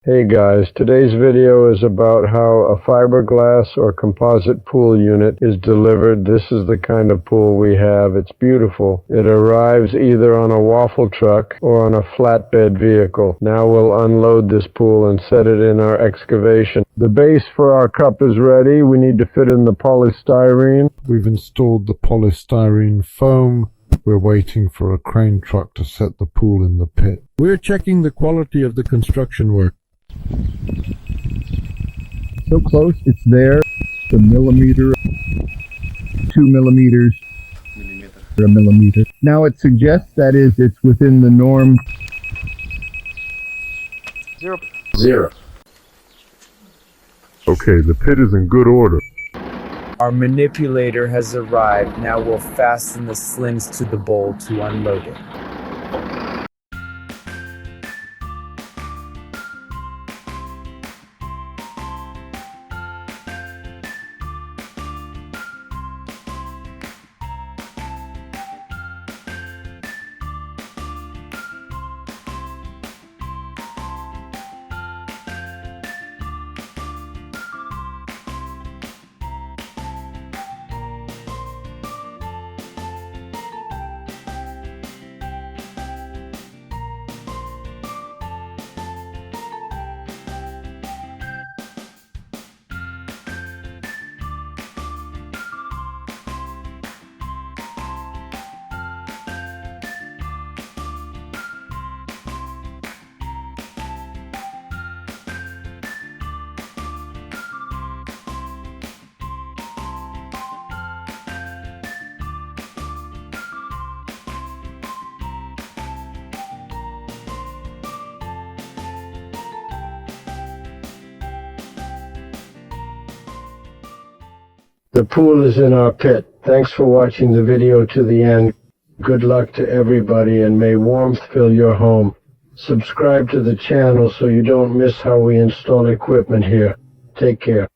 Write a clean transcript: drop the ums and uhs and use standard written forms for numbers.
Hey guys, today's video is about how a fiberglass or composite pool unit is delivered. This is the kind of pool we have. It's beautiful. It arrives either on a waffle truck or on a flatbed vehicle. Now we'll unload this pool and set it in our excavation. The base for our cup is ready. We need to fit in the polystyrene. We've installed the polystyrene foam. We're waiting for a crane truck to set the pool in the pit. We're checking the quality of the construction work. So close, it's there. The millimeter, 2 millimeters, or a millimeter. Now it suggests that it's within the norm. Zero. Okay, the pit is in good order. Our manipulator has arrived. Now we'll fasten the slings to the bowl to unload it. The pool is in our pit. Thanks for watching the video to the end. Good luck to everybody and may warmth fill your home. Subscribe to the channel so you don't miss how we install equipment here. Take care.